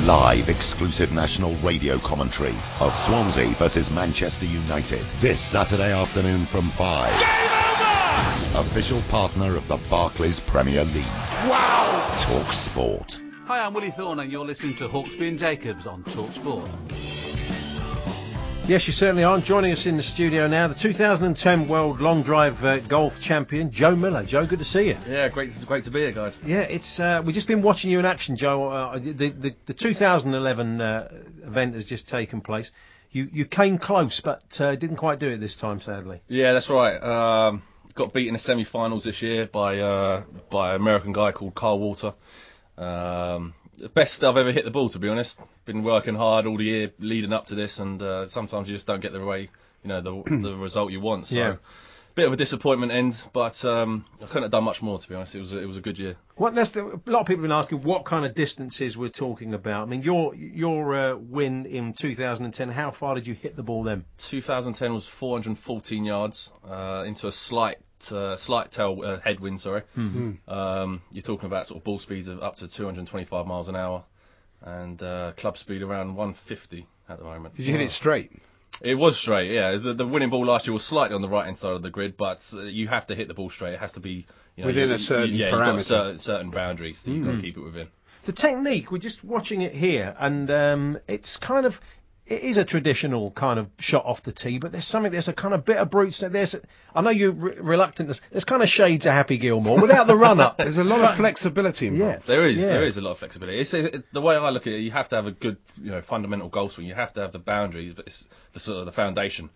Live exclusive national radio commentary of Swansea versus Manchester United this Saturday afternoon from 5. Game over! Official partner of the Barclays Premier League. Wow! Talksport. Hi, I'm Willie Thorne and you're listening to Hawksby and Jacobs on Talksport. Yes, you certainly are. Joining us in the studio now, the 2010 World Long Drive Golf Champion, Joe Miller. Joe, good to see you. Yeah, great to be here, guys. Yeah, it's we've just been watching you in action, Joe. The 2011 event has just taken place. You came close, but didn't quite do it this time, sadly. Yeah, that's right. Got beat in the semi-finals this year by an American guy called Carl Walter. The best I've ever hit the ball, to be honest. Been working hard all the year leading up to this, and sometimes you just don't get the way, the result you want. So, yeah. Bit of a disappointment end, but I couldn't have done much more, to be honest. It was a good year. A lot of people have been asking what kind of distances we're talking about. I mean, your win in 2010. How far did you hit the ball then? 2010 was 414 yards into a slight tail headwind. Sorry. Mm-hmm. You're talking about sort of ball speeds of up to 225 miles an hour, and club speed around 150 at the moment. Did you hit it straight? It was straight, yeah. The winning ball last year was slightly on the right hand side of the grid, but you have to hit the ball straight. It has to be within a certain parameter. You've got certain boundaries that you've got to keep it within. The technique, we're just watching it here, and it is a traditional kind of shot off the tee, but there's a kind of bit of brute. I know you're reluctant. There's kind of shades of Happy Gilmore without the run up. There's a lot of flexibility involved. Yeah, there is a lot of flexibility. The way I look at it, you have to have a good, fundamental golf swing. You have to have the boundaries, but it's the sort of the foundation.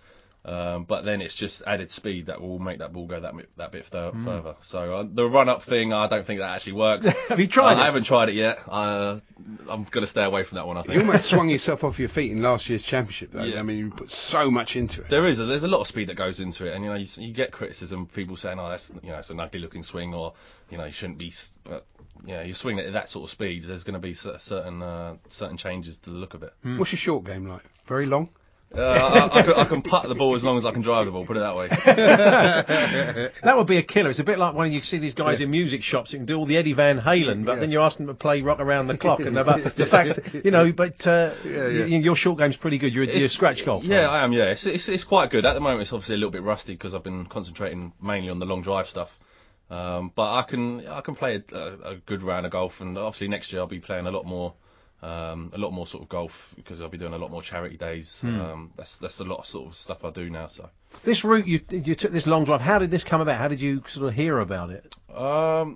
But then it's just added speed that will make that ball go that bit further. So the run-up thing, I don't think that actually works. Have you tried it? I haven't tried it yet. I'm going to stay away from that one, I think. You almost swung yourself off your feet in last year's championship, though. Yeah. I mean, you put so much into it. There's a lot of speed that goes into it, and you get criticism, people saying, that's it's an ugly-looking swing, or you shouldn't be. But you swing at that sort of speed, there's going to be certain changes to the look of it. What's your short game like? Very long? I can putt the ball as long as I can drive the ball, put it that way. That would be a killer. It's a bit like when you see these guys in music shops who can do all the Eddie Van Halen, but then you ask them to play Rock Around the Clock, and the fact, your short game's pretty good. You're a scratch golf. Yeah, I am, yeah. It's quite good. At the moment it's obviously a little bit rusty because I've been concentrating mainly on the long drive stuff. But I can play a good round of golf, and obviously next year I'll be playing a lot more sort of golf because I'll be doing a lot more charity days. That's a lot of sort of stuff I do now. So this route you took, this long drive, how did this come about? How did you sort of hear about it? I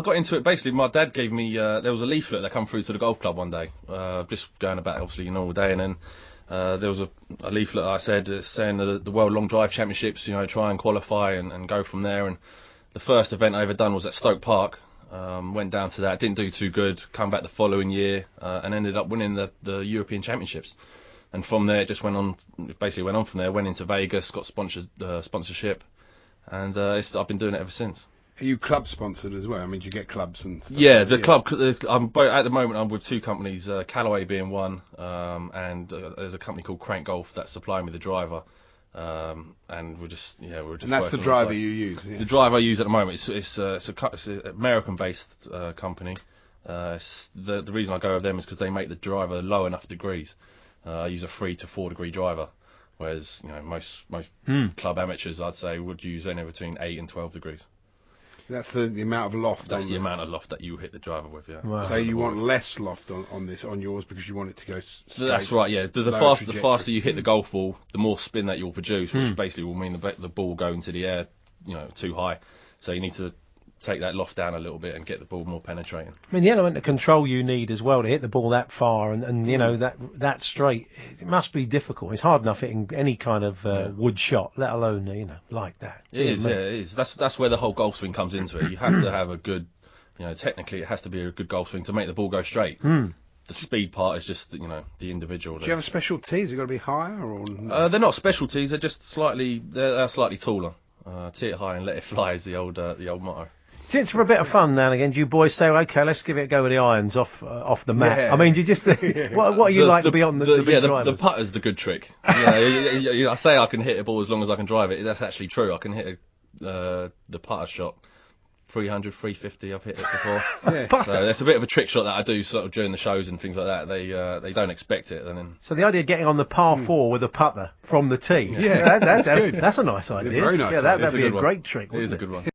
got into it basically. My dad gave me there was a leaflet that come through to the golf club one day, just going about obviously a normal day, and then there was a leaflet I said saying the World Long Drive Championships, try and qualify and go from there. And the first event I ever done was at Stoke Park. Went down to that, didn't do too good, come back the following year and ended up winning the European Championships. And from there it just went on from there, went into Vegas, got sponsorship, and I've been doing it ever since. Are you club sponsored as well? I mean, do you get clubs and stuff? Yeah, the club, at the moment I'm with two companies, Callaway being one, and there's a company called Crank Golf that's supplying me the driver. And we're just. And that's the driver you use. Yeah. The driver I use at the moment it's an American-based company. The reason I go with them is because they make the driver low enough degrees. I use a 3 to 4 degree driver, whereas most club amateurs I'd say would use anywhere between 8 and 12 degrees. That's the amount of loft. That's the amount of loft that you hit the driver with, yeah. Wow. So you want less loft on yours because you want it to go straight. That's right, yeah. The faster you hit the golf ball, the more spin that you'll produce, which basically will mean the ball will go into the air, too high. So you need to take that loft down a little bit and get the ball more penetrating. I mean, the element of control you need as well to hit the ball that far and that straight, it must be difficult. It's hard enough hitting any kind of wood shot, let alone like that. It is. That's where the whole golf swing comes into it. You have to have a good, technically it has to be a good golf swing to make the ball go straight. The speed part is just the individual. Do you have a special tee? Has it got to be higher or? No? They're not special tees. They're just slightly taller. Tee it high and let it fly is the old motto. Since for a bit of fun now and again, do you boys say, okay, let's give it a go with the irons off the mat? Yeah. I mean, do you just what are you like to be on the big drivers? The putter's the good trick. I say I can hit a ball as long as I can drive it. That's actually true. I can hit the putter shot 300, 350. I've hit it before. Yeah. So that's a bit of a trick shot that I do sort of during the shows and things like that. They don't expect it, and then So the idea of getting on the par 4 with a putter from the tee. Yeah, that's good. That's a nice idea. very nice Yeah, idea. that'd be a great trick. it is wouldn't a good one.